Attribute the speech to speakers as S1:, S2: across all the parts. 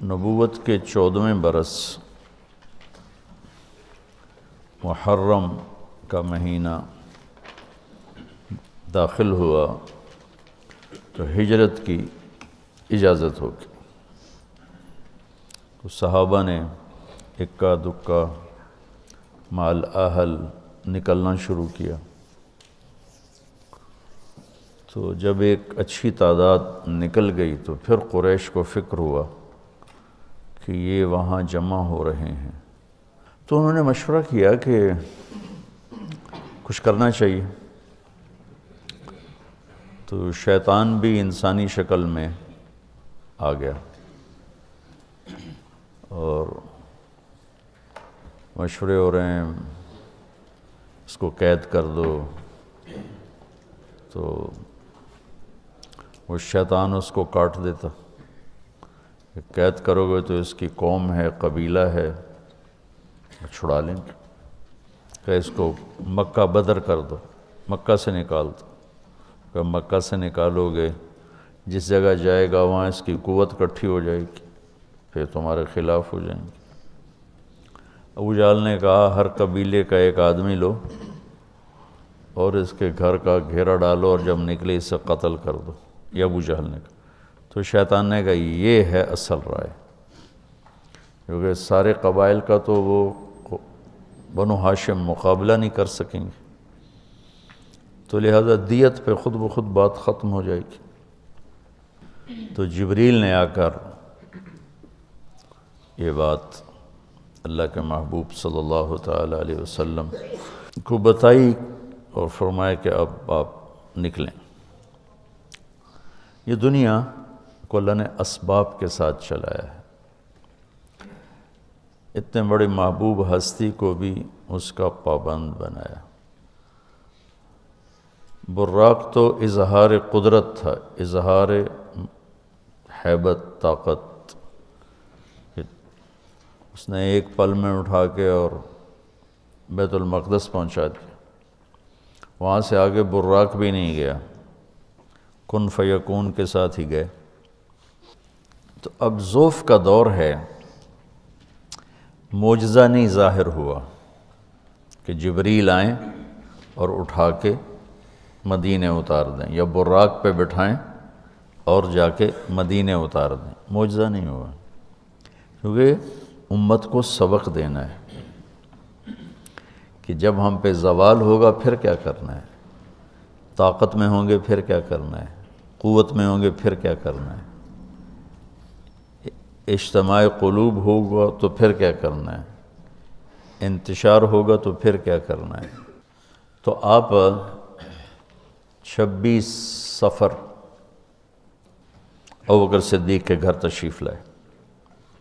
S1: نبوت کے 14ویں برس محرم کا مہینہ داخل ہوا تو ہجرت کی اجازت ہوگی۔ تو صحابہ نے اکا دکا مال اہل نکلنا شروع کیا۔ تو جب ایک اچھی تعداد نکل گئی تو پھر قریش کو فکر ہوا کہ یہ وہاں جمع ہو رہے ہیں، تو انہوں نے مشورہ کیا کہ کچھ کرنا چاہیے۔ تو شیطان بھی انسانی شکل میں آ گیا اور مشورے ہو رہے ہیں اس کو قید کر دو، تو وہ شیطان اس کو کاٹ دیتا کہ قید کرو گے تو اس کی قوم ہے، قبیلہ ہے، چھڑا لیں گے، کہ اس کو مکہ بدر کر دو، مکہ سے نکال دو۔ کہ مکہ سے نکالو گے جس جگہ جائے گا وہاں اس کی قوت اکٹھی ہو جائے گی، پھر تمہارے خلاف ہو جائیں گے۔ ابو جہل نے کہا ہر قبیلے کا ایک آدمی لو اور اس کے گھر کا گھیرا ڈالو اور جب نکلے اسے قتل کر دو، یہ ابو جہل نے کہا۔ تو شیطان نے کہا یہ ہے اصل رائے، کیونکہ سارے قبائل کا تو وہ بنو ہاشم مقابلہ نہیں کر سکیں گے، تو لہذا دیت پہ خود بخود بات ختم ہو جائے گی۔ تو جبریل نے آ کر یہ بات اللہ کے محبوب صلی اللہ تعالیٰ علیہ وسلم کو بتائی اور فرمایا کہ اب آپ نکلیں۔ یہ دنیا کو اللہ نے اسباب کے ساتھ چلایا ہے، اتنے بڑی محبوب ہستی کو بھی اس کا پابند بنایا۔ براق تو اظہار قدرت تھا، اظہار ہیبت، طاقت۔ اس نے ایک پل میں اٹھا کے اور بیت المقدس پہنچا دیا، وہاں سے آگے براق بھی نہیں گیا، کن فیکون کے ساتھ ہی گئے۔ تو اب ضعف کا دور ہے، معجزہ نہیں ظاہر ہوا کہ جبریل آئیں اور اٹھا کے مدینے اتار دیں یا براق پہ بٹھائیں اور جا کے مدینے اتار دیں، معجزہ نہیں ہوا، کیونکہ امت کو سبق دینا ہے کہ جب ہم پہ زوال ہوگا پھر کیا کرنا ہے، طاقت میں ہوں گے پھر کیا کرنا ہے، قوت میں ہوں گے پھر کیا کرنا ہے، اجتماع قلوب ہوگا تو پھر کیا کرنا ہے، انتشار ہوگا تو پھر کیا کرنا ہے۔ تو آپ 26 صفر ابوبکر صدیق کے گھر تشریف لائے،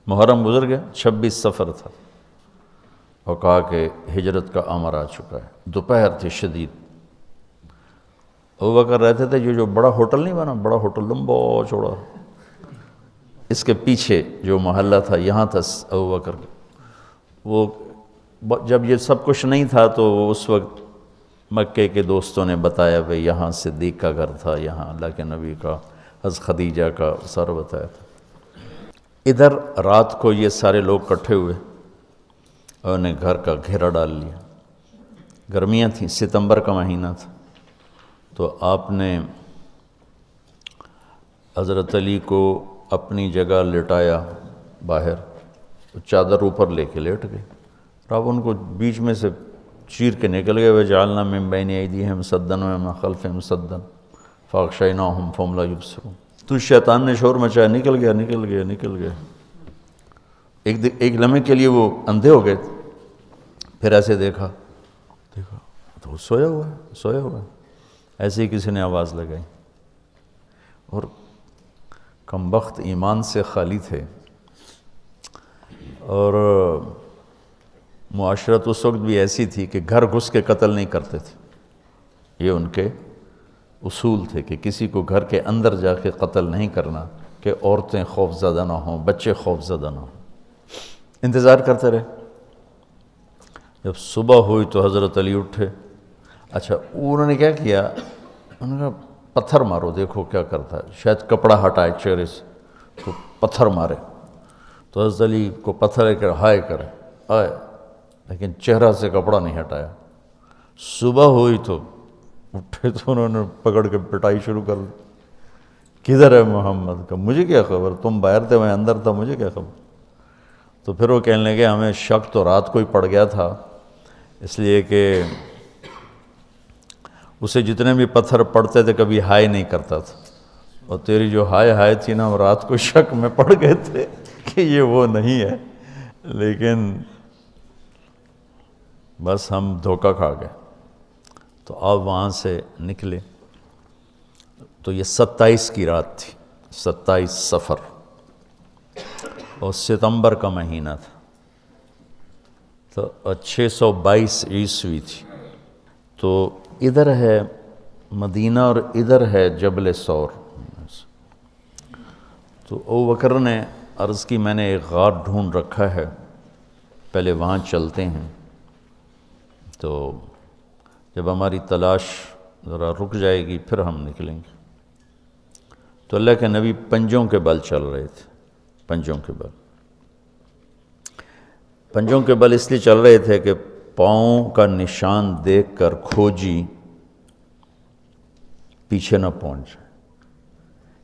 S1: محرم گزر گیا، 26 صفر تھا، اور کہا کہ ہجرت کا امر آ چکا ہے۔ دوپہر تھی شدید، ابوبکر رہتے تھے جو بڑا ہوٹل نہیں بنا، بڑا ہوٹل لمبا چوڑا، اس کے پیچھے جو محلہ تھا یہاں تھا ابوبکر۔ وہ جب یہ سب کچھ نہیں تھا تو اس وقت مکے کے دوستوں نے بتایا بھئی یہاں صدیق کا گھر تھا، یہاں اللہ کے نبی کا، حضرت خدیجہ کا، سارا بتایا تھا۔ ادھر رات کو یہ سارے لوگ اکٹھے ہوئے اور انہیں گھر کا گھیرا ڈال لیا۔ گرمیاں تھیں، ستمبر کا مہینہ تھا، تو آپ نے حضرت علی کو اپنی جگہ لٹایا باہر، تو چادر اوپر لے کے لیٹ گئے، اور آپ ان کو بیچ میں سے چیر کے نکل گئے، وَجَعَلْنَا مِن بَيْنِ أَيْدِيهِمْ سَدًّا وَمِن خَلْفِهِمْ سَدًّا فَأَغْشَيْنَاهُمْ فَهُمْ لَا يُبْصِرُونَ۔ تو شیطان نے شور مچایا، نکل گیا نکل گیا نکل گیا۔ ایک لمحے کے لیے وہ اندھے ہو گئے، پھر ایسے دیکھا تو سویا ہوا ہے، سویا ہوا ہے۔ ایسے ہی کسی نے آواز لگائی، اور کمبخت ایمان سے خالی تھے، اور معاشرت اس وقت بھی ایسی تھی کہ گھر گھس کے قتل نہیں کرتے تھے، یہ ان کے اصول تھے کہ کسی کو گھر کے اندر جا کے قتل نہیں کرنا کہ عورتیں خوف زدہ نہ ہوں، بچے خوف زدہ نہ ہوں۔ انتظار کرتے رہے، جب صبح ہوئی تو حضرت علی اٹھے۔ اچھا انہوں نے کیا کیا، انہوں نے کہا پتھر مارو دیکھو کیا کرتا ہے، شاید کپڑا ہٹائے چہرے سے تو پتھر مارے، تو حضرت علی کو پتھر لے کر ہائے کرے آئے، لیکن چہرہ سے کپڑا نہیں ہٹایا۔ صبح ہوئی تو اٹھے تو انہوں نے پکڑ کے پٹائی شروع کر دی، کدھر ہے محمد کا؟ مجھے کیا خبر، تم باہر تھے میں اندر تھا، مجھے کیا خبر؟ تو پھر وہ کہنے لگے ہمیں شک تو رات کو ہی پڑ گیا تھا، اس لیے کہ اسے جتنے بھی پتھر پڑتے تھے کبھی ہائے نہیں کرتا تھا، اور تیری جو ہائے تھی نا وہ رات کو شک میں پڑ گئے تھے کہ یہ وہ نہیں ہے، لیکن بس ہم دھوکہ کھا گئے۔ تو آپ وہاں سے نکلے تو یہ 27 کی رات تھی، 27 صفر، اور ستمبر کا مہینہ تھا، تو 622 عیسوی تھی۔ تو ادھر ہے مدینہ اور ادھر ہے جبل ثور۔ تو ابوبکر نے عرض کی میں نے ایک غار ڈھونڈ رکھا ہے، پہلے وہاں چلتے ہیں، تو جب ہماری تلاش ذرا رک جائے گی پھر ہم نکلیں گے۔ تو اللہ کے نبی پنجوں کے بل چل رہے تھے، پنجوں کے بل، پنجوں کے بل اس لیے چل رہے تھے کہ پاؤں کا نشان دیکھ کر کھوجی پیچھے نہ پہنچ جائے۔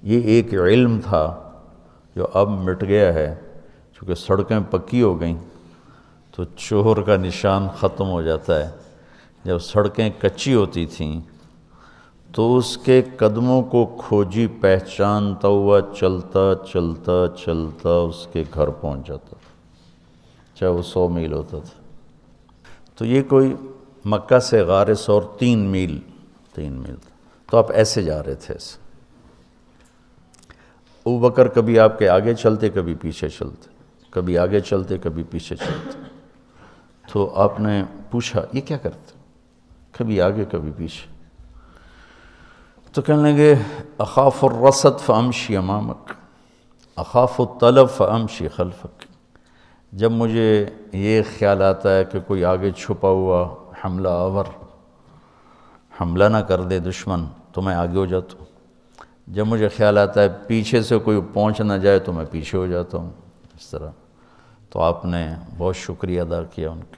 S1: یہ ایک علم تھا جو اب مٹ گیا ہے، چونکہ سڑکیں پکی ہو گئیں تو چور کا نشان ختم ہو جاتا ہے۔ جب سڑکیں کچی ہوتی تھیں تو اس کے قدموں کو کھوجی پہچانتا ہوا چلتا چلتا چلتا اس کے گھر پہنچ جاتا، چاہے وہ 100 میل ہوتا تھا۔ تو یہ کوئی مکہ سے غار ثور 3 میل تھا، تو آپ ایسے جا رہے تھے ایسے۔ ابوبکر کبھی آپ کے آگے چلتے کبھی پیچھے چلتے، کبھی آگے چلتے کبھی پیچھے چلتے۔ تو آپ نے پوچھا یہ کیا کرتے؟ کبھی آگے کبھی پیچھے۔ تو کہنے لگے اخاف الرصد فامشی امامک، اخاف الطلب فامشی خلفک۔ جب مجھے یہ خیال آتا ہے کہ کوئی آگے چھپا ہوا حملہ آور حملہ نہ کر دے دشمن تو میں آگے ہو جاتا ہوں، جب مجھے خیال آتا ہے پیچھے سے کوئی پہنچ نہ جائے تو میں پیچھے ہو جاتا ہوں، اس طرح۔ تو آپ نے بہت شکریہ ادا کیا ان کا۔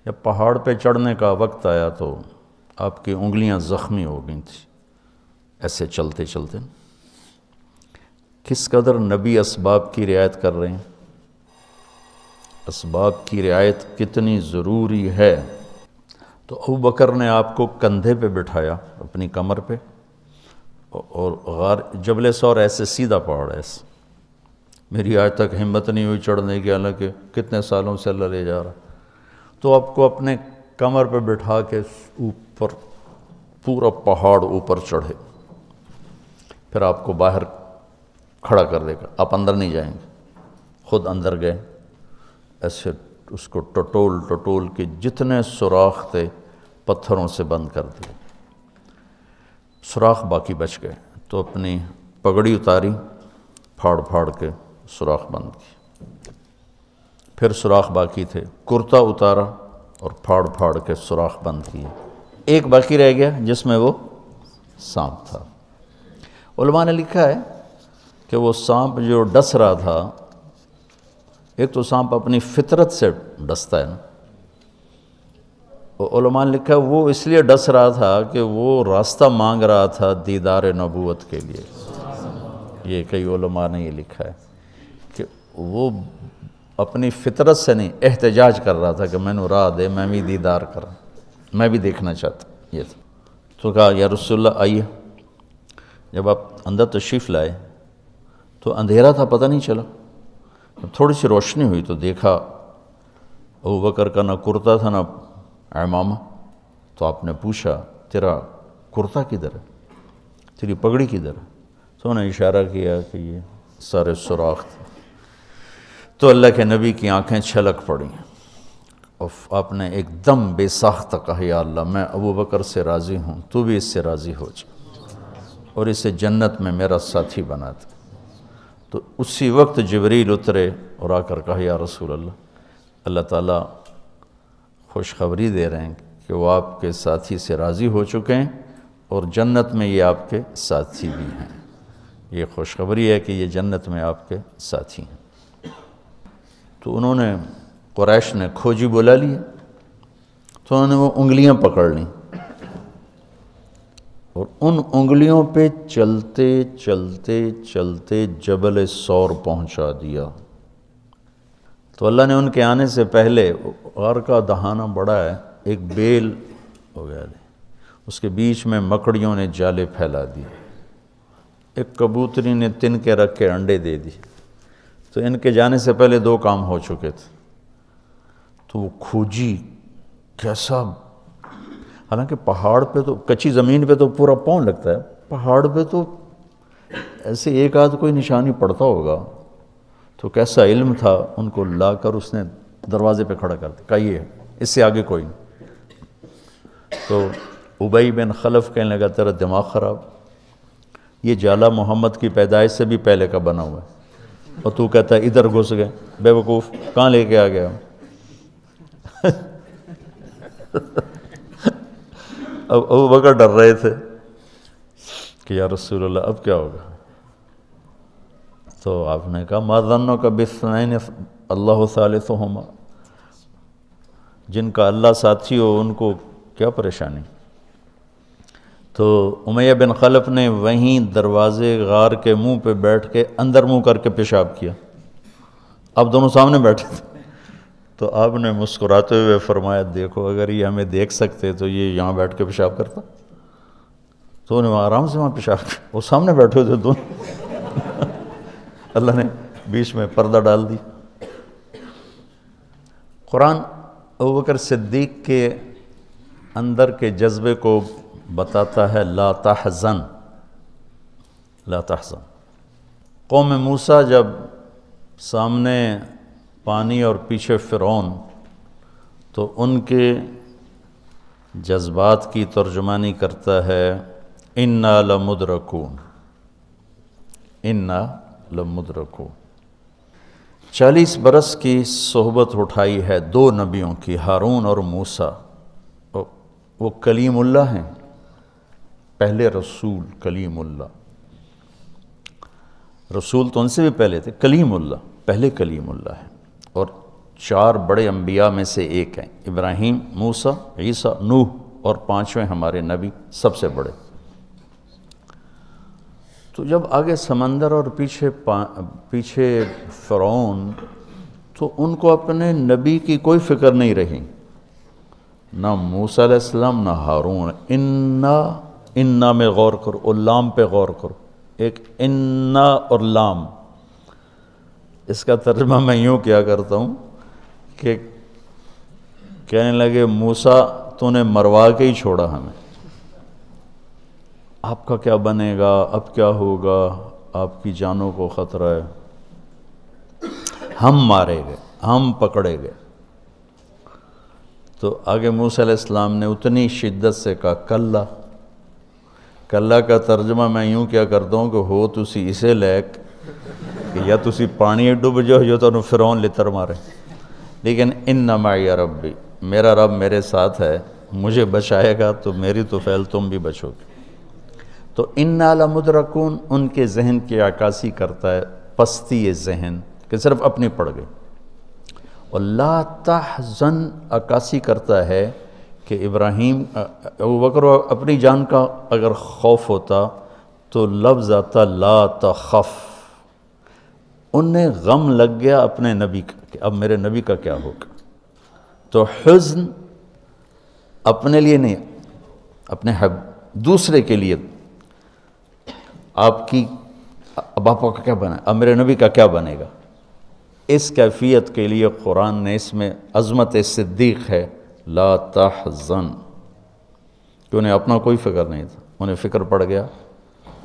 S1: جب پہاڑ پہ چڑھنے کا وقت آیا تو آپ کی انگلیاں زخمی ہو گئی تھیں ایسے چلتے چلتے۔ کس قدر نبی اسباب کی رعایت کر رہے ہیں، اسباب کی رعایت کتنی ضروری ہے۔ تو ابوبکر نے آپ کو کندھے پہ بٹھایا اپنی کمر پہ، اور غار جبل ثور ایسے سیدھا پہاڑ ہے ایسے، میری آج تک ہمت نہیں ہوئی چڑھنے کی، حالانکہ کتنے سالوں سے اللہ لے جا رہا۔ تو آپ کو اپنے کمر پہ بٹھا کے اوپر پورا پہاڑ اوپر چڑھے، پھر آپ کو باہر کھڑا کر دے گا، آپ اندر نہیں جائیں گے، خود اندر گئے، ایسے اس کو ٹٹول ٹٹول کے جتنے سوراخ تھے پتھروں سے بند کر دیے، سوراخ باقی بچ گئے۔ تو اپنی پگڑی اتاری، پھاڑ پھاڑ کے سوراخ بند کی، پھر سوراخ باقی تھے، کرتا اتارا اور پھاڑ پھاڑ کے سوراخ بند کیے، ایک باقی رہ گیا جس میں وہ سانپ تھا۔ علماء نے لکھا ہے کہ وہ سانپ جو ڈس رہا تھا، ایک تو سانپ اپنی فطرت سے ڈستا ہے نا، علماء نے لکھا وہ اس لیے ڈس رہا تھا کہ وہ راستہ مانگ رہا تھا دیدار نبوت کے لیے۔ یہ کئی علماء نے یہ لکھا ہے کہ وہ اپنی فطرت سے نہیں، احتجاج کر رہا تھا کہ میں نے راہ دے، میں بھی دیدار کروں، میں بھی دیکھنا چاہتا، یہ تھا۔ تو کہا یا رسول اللہ آئیے۔ جب آپ اندر تشریف لائے تو اندھیرا تھا، پتہ نہیں چلا، تھوڑی سی روشنی ہوئی تو دیکھا ابوبکر کا نہ کرتا تھا نہ عمامہ۔ تو آپ نے پوچھا تیرا کرتا کدھر ہے، تیری پگڑی کدھر ہے؟ تو انہوں نے اشارہ کیا کہ یہ سارے سوراخ تھے۔ تو اللہ کے نبی کی آنکھیں چھلک پڑیں، اور آپ نے ایک دم بے ساختہ کہا یا اللہ میں ابوبکر سے راضی ہوں، تو بھی اس سے راضی ہو جا اور اسے جنت میں میرا ساتھی بنا دے۔ تو اسی وقت جبریل اترے اور آ کر کہا یا رسول اللہ، اللہ تعالیٰ خوشخبری دے رہے ہیں کہ وہ آپ کے ساتھی سے راضی ہو چکے ہیں اور جنت میں یہ آپ کے ساتھی بھی ہیں۔ یہ خوشخبری ہے کہ یہ جنت میں آپ کے ساتھی ہیں۔ تو انہوں نے قریش نے کھوجی بلا لیا، تو انہوں نے وہ انگلیاں پکڑ لیں اور ان انگلیوں پہ چلتے چلتے چلتے جبل سور پہنچا دیا۔ تو اللہ نے ان کے آنے سے پہلے، غار کا دہانہ بڑا ہے، ایک بیل ہو گیا، اس کے بیچ میں مکڑیوں نے جالے پھیلا دیے، ایک کبوتری نے تن کے رکھ کے انڈے دے دی، تو ان کے جانے سے پہلے 2 کام ہو چکے تھے۔ تو وہ کھوجی کیسا، حالانکہ پہاڑ پہ تو، کچی زمین پہ تو پورا پاؤں لگتا ہے، پہاڑ پہ تو ایسے ایک آدھ کوئی نشانی پڑتا ہوگا، تو کیسا علم تھا، ان کو لا کر اس نے دروازے پہ کھڑا کر دیا، کہا یہ اس سے آگے کوئی نہیں۔ تو ابی بن خلف کہنے لگا تیرا دماغ خراب، یہ جالا محمد کی پیدائش سے بھی پہلے کا بنا ہوا ہے، اور تو کہتا ہے ادھر گھس گئے، بے وقوف کہاں لے کے آ گیا؟ اب ابو بکر ڈر رہے تھے کہ یا رسول اللہ اب کیا ہوگا؟ تو آپ نے کہا ما ظنک باثنین اللہ ثالثہما، جن کا اللہ ساتھی ہو ان کو کیا پریشانی؟ تو امیہ بن خلف نے وہیں دروازے غار کے منہ پہ بیٹھ کے اندر منہ کر کے پیشاب کیا، اب دونوں سامنے بیٹھے تھے۔ تو آپ نے مسکراتے ہوئے فرمایا دیکھو اگر یہ ہمیں دیکھ سکتے تو یہ یہاں بیٹھ کے پیشاب کرتا، تو انہیں آرام سے وہاں پیشاب کیا، وہ سامنے بیٹھے تھے دونوں۔ اللہ نے بیچ میں پردہ ڈال دی۔ قرآن ابوبکر صدیق کے اندر کے جذبے کو بتاتا ہے، لا تحزن، لا تحزن۔ قوم موسیٰ جب سامنے پانی اور پیچھے فرعون، تو ان کے جذبات کی ترجمانی کرتا ہے انا لمدرکون، انا لمدرکون۔ 40 برس کی صحبت اٹھائی ہے 2 نبیوں کی، ہارون اور موسیٰ۔ وہ کلیم اللہ ہیں، پہلے رسول کلیم اللہ، رسول تو ان سے بھی پہلے تھے، کلیم اللہ پہلے کلیم اللہ ہے، اور 4 بڑے انبیاء میں سے ایک ہیں، ابراہیم، موسیٰ، عیسیٰ، نوح، اور 5ویں ہمارے نبی سب سے بڑے۔ تو جب آگے سمندر اور پیچھے فرعون، تو ان کو اپنے نبی کی کوئی فکر نہیں رہی، نہ موسیٰ علیہ السلام نہ ہارون۔ انا میں غور کرو، اور لام پہ غور کرو، ایک انا اور لام، اس کا ترجمہ میں یوں کیا کرتا ہوں کہ کہنے لگے موسیٰ تو نے مروا کے ہی چھوڑا ہمیں، آپ کا کیا بنے گا، اب کیا ہوگا، آپ کی جانوں کو خطرہ ہے، ہم مارے گئے، ہم پکڑے گئے۔ تو آگے موسیٰ علیہ السلام نے اتنی شدت سے کہا کلا، کلا کا ترجمہ میں یوں کیا کرتا ہوں کہ ہو تسی اسے لیک کہ یا تسی پانی ڈوب جاؤ یا تو فرعون لتر مارے، لیکن ان معی ربی، میرا رب میرے ساتھ ہے، مجھے بچائے گا تو میری تو فعل تم بھی بچو گے۔ تو انا لمدرکون ان کے ذہن کی عکاسی کرتا ہے، پستی ذہن کہ صرف اپنی پڑ گئی، اور لا تحزن عکاسی کرتا ہے کہ ابراہیم، ابوبکر اپنی جان کا اگر خوف ہوتا تو لفظ آتا لا تخف، انہیں غم لگ گیا اپنے نبی کا کہ اب میرے نبی کا کیا ہوگا۔ تو حزن اپنے لیے نہیں، اپنے دوسرے کے لیے، آپ کی اب آپ کا کیا بنا، اب میرے نبی کا کیا بنے گا، اس کیفیت کے لیے قرآن نے اس میں عظمت صدیق ہے، لا تحزن، کہ انہیں اپنا کوئی فکر نہیں تھا، انہیں فکر پڑ گیا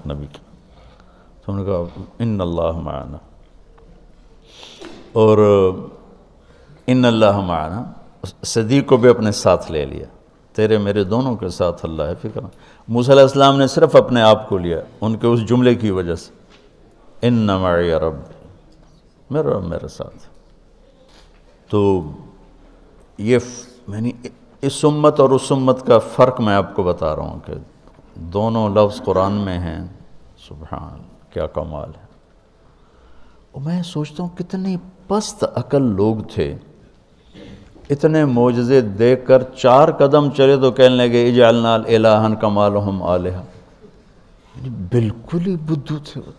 S1: نبی کی۔ تو انہوں نے کہا ان اللہ معنا، اور ان اللہ معنا صدیق کو بھی اپنے ساتھ لے لیا، تیرے میرے دونوں کے ساتھ اللہ ہے، فکر۔ موسیٰ علیہ السلام نے صرف اپنے آپ کو لیا ان کے اس جملے کی وجہ سے، ان معی رب، میرا رب میرے ساتھ۔ تو یہ یعنی اس امت اور اس امت کا فرق میں آپ کو بتا رہا ہوں کہ دونوں لفظ قرآن میں ہیں، سبحان، کیا کمال ہے۔ میں سوچتا ہوں کتنی پست عقل لوگ تھے، اتنے معجزے دیکھ کر 4 قدم چلے تو کہنے لگے اجعلنا الہا کما لہم آلہہ، بالکل ہی بدھو تھے وہ۔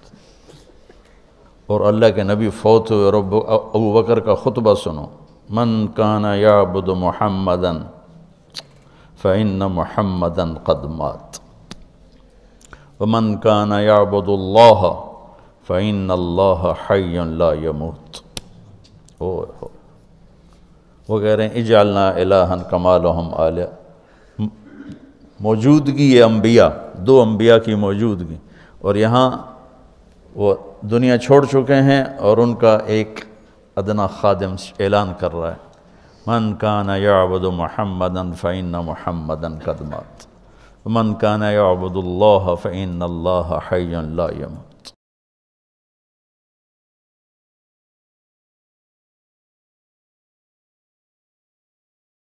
S1: اور اللہ کے نبی فوت ہوئے اور ابو بکر کا خطبہ سنو، من کان یعبد محمدا فإن محمدا قد مات ومن کان یعبد اللہ فإن اللہ حی لا یموت۔ وہ کہہ رہے ہیں اجعلنا الہا کما لہم آلہہ، موجودگی یہ انبیاء، 2 انبیاء کی موجودگی، اور یہاں وہ دنیا چھوڑ چکے ہیں اور ان کا ایک ادنا خادم اعلان کر رہا ہے من کان یعبد محمدا فإن محمدا قد مات ومن کان یعبد اللہ فإن اللہ حی لا یموت۔